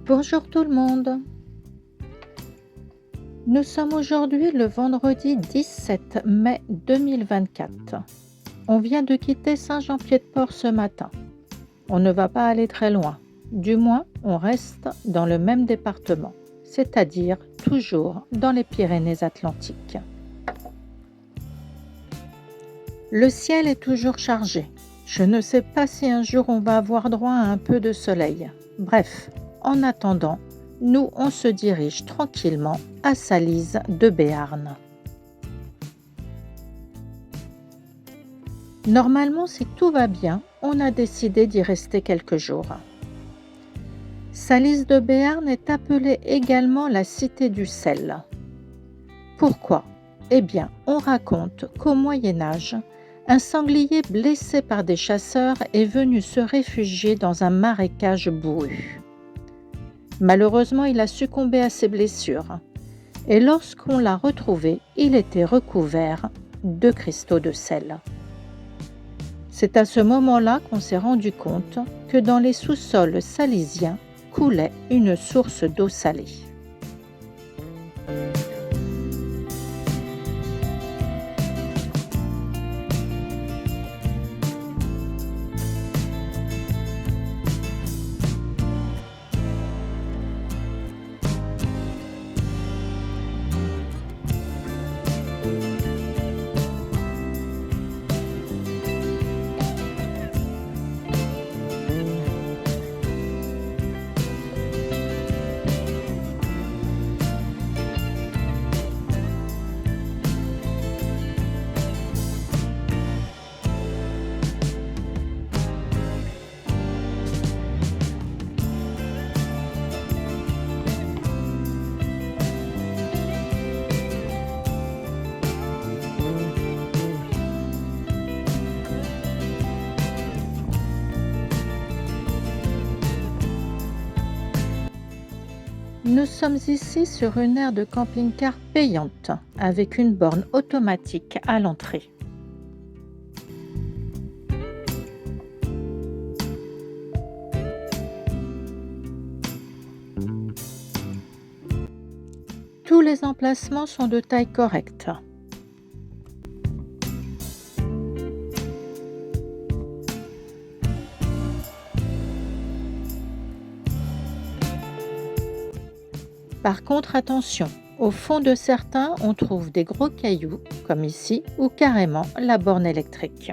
Bonjour tout le monde. Nous sommes aujourd'hui le vendredi 17 mai 2024. On vient de quitter Saint-Jean-Pied-de-Port ce matin. On ne va pas aller très loin. Du moins, on reste dans le même département, c'est-à-dire toujours dans les Pyrénées-Atlantiques. Le ciel est toujours chargé. Je ne sais pas si un jour on va avoir droit à un peu de soleil. Bref, en attendant, nous on se dirige tranquillement à Salise de Béarn. Normalement, si tout va bien, on a décidé d'y rester quelques jours. Salise de Béarn est appelée également la cité du sel. Pourquoi ? Eh bien, on raconte qu'au Moyen-Âge, un sanglier blessé par des chasseurs est venu se réfugier dans un marécage bourru. Malheureusement, il a succombé à ses blessures et lorsqu'on l'a retrouvé, il était recouvert de cristaux de sel. C'est à ce moment-là qu'on s'est rendu compte que dans les sous-sols salisiens coulait une source d'eau salée. Nous sommes ici sur une aire de camping-car payante, avec une borne automatique à l'entrée. Tous les emplacements sont de taille correcte. Par contre, attention, au fond de certains, on trouve des gros cailloux, comme ici, ou carrément la borne électrique.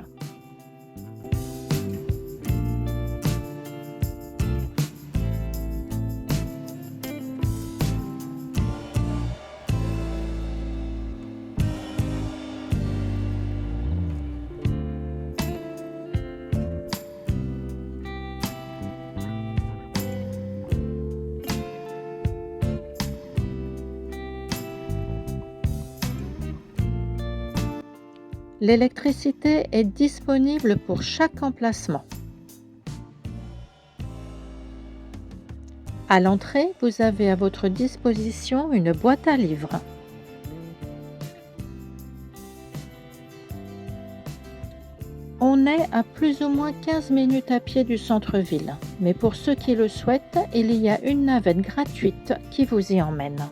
L'électricité est disponible pour chaque emplacement. À l'entrée, vous avez à votre disposition une boîte à livres. On est à plus ou moins 15 minutes à pied du centre-ville, mais pour ceux qui le souhaitent, il y a une navette gratuite qui vous y emmène.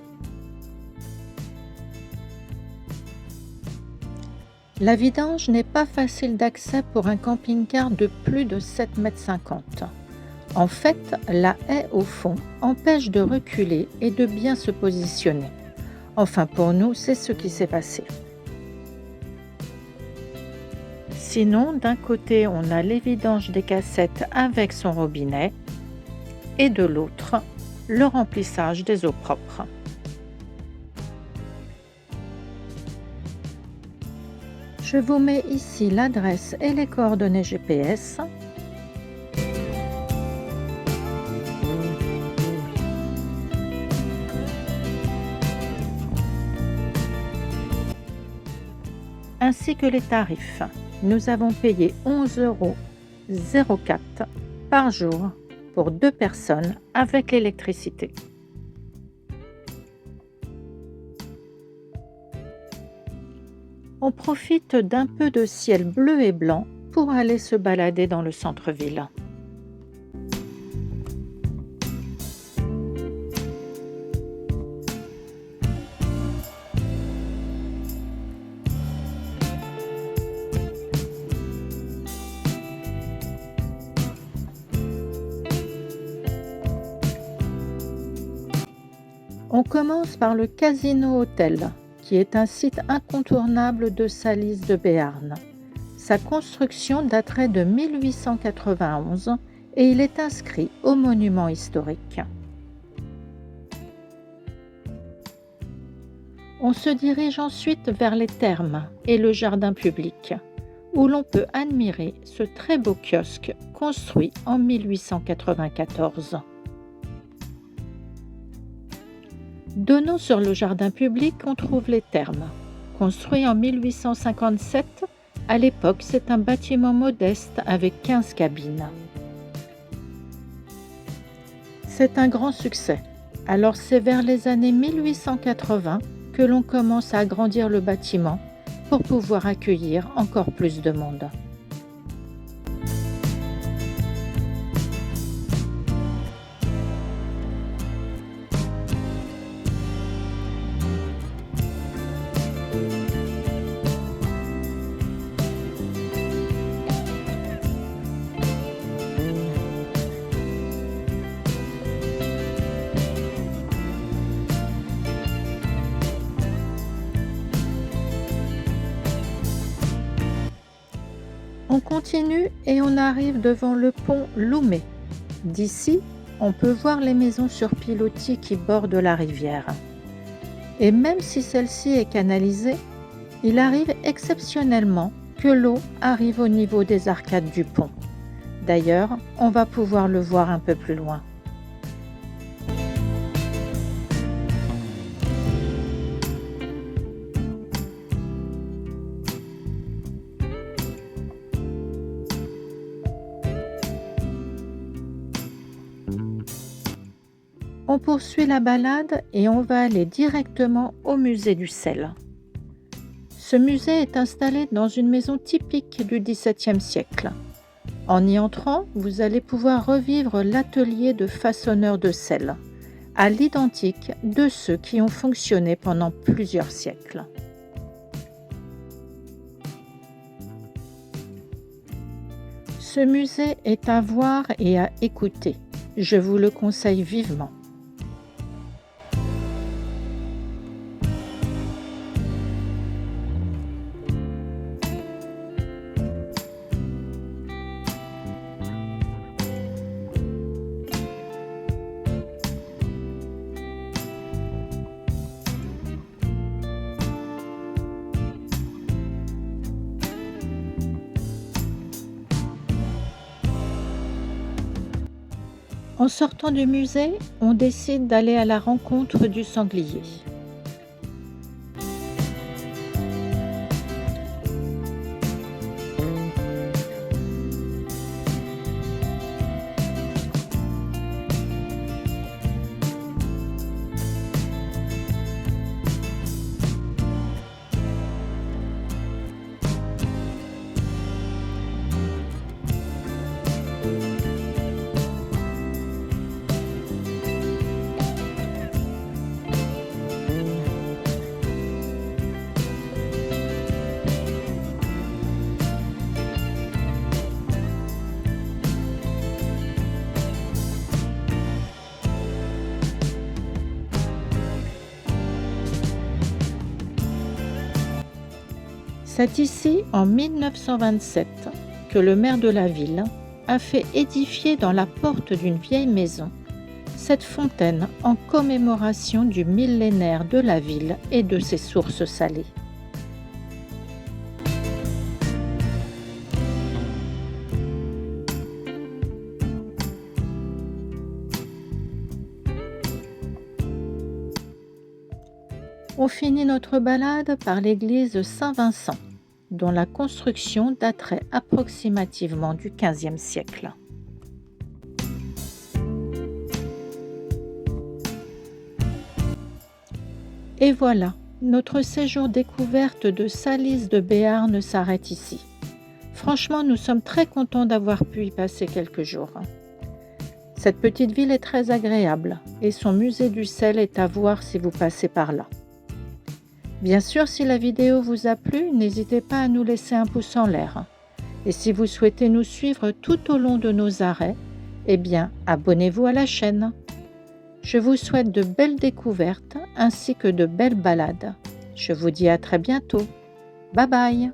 La vidange n'est pas facile d'accès pour un camping-car de plus de 7,50 m. En fait, la haie au fond empêche de reculer et de bien se positionner. Enfin, pour nous, c'est ce qui s'est passé. Sinon, d'un côté, on a les vidanges des cassettes avec son robinet et de l'autre, le remplissage des eaux propres. Je vous mets ici l'adresse et les coordonnées GPS. Ainsi que les tarifs. Nous avons payé 11,04 € par jour pour 2 personnes avec l'électricité. On profite d'un peu de ciel bleu et blanc pour aller se balader dans le centre-ville. On commence par le Casino Hôtel, qui est un site incontournable de Salis de Béarn. Sa construction daterait de 1891 et il est inscrit au monument historique. On se dirige ensuite vers les thermes et le jardin public, où l'on peut admirer ce très beau kiosque construit en 1894. De nos sur le jardin public, on trouve les thermes. Construit en 1857, à l'époque, c'est un bâtiment modeste avec 15 cabines. C'est un grand succès. Alors c'est vers les années 1880 que l'on commence à agrandir le bâtiment pour pouvoir accueillir encore plus de monde. On continue et on arrive devant le pont Loumet. D'ici, on peut voir les maisons sur pilotis qui bordent la rivière. Et même si celle-ci est canalisée, il arrive exceptionnellement que l'eau arrive au niveau des arcades du pont. D'ailleurs, on va pouvoir le voir un peu plus loin. On poursuit la balade et on va aller directement au musée du sel. Ce musée est installé dans une maison typique du XVIIe siècle. En y entrant, vous allez pouvoir revivre l'atelier de façonneur de sel, à l'identique de ceux qui ont fonctionné pendant plusieurs siècles. Ce musée est à voir et à écouter. Je vous le conseille vivement. En sortant du musée, on décide d'aller à la rencontre du sanglier. C'est ici, en 1927, que le maire de la ville a fait édifier dans la porte d'une vieille maison cette fontaine en commémoration du millénaire de la ville et de ses sources salées. On finit notre balade par l'église Saint-Vincent, dont la construction daterait approximativement du XVe siècle. Et voilà, notre séjour découverte de Salis de Béarn s'arrête ici. Franchement, nous sommes très contents d'avoir pu y passer quelques jours. Cette petite ville est très agréable et son musée du sel est à voir si vous passez par là. Bien sûr, si la vidéo vous a plu, n'hésitez pas à nous laisser un pouce en l'air. Et si vous souhaitez nous suivre tout au long de nos arrêts, eh bien, abonnez-vous à la chaîne. Je vous souhaite de belles découvertes ainsi que de belles balades. Je vous dis à très bientôt. Bye bye!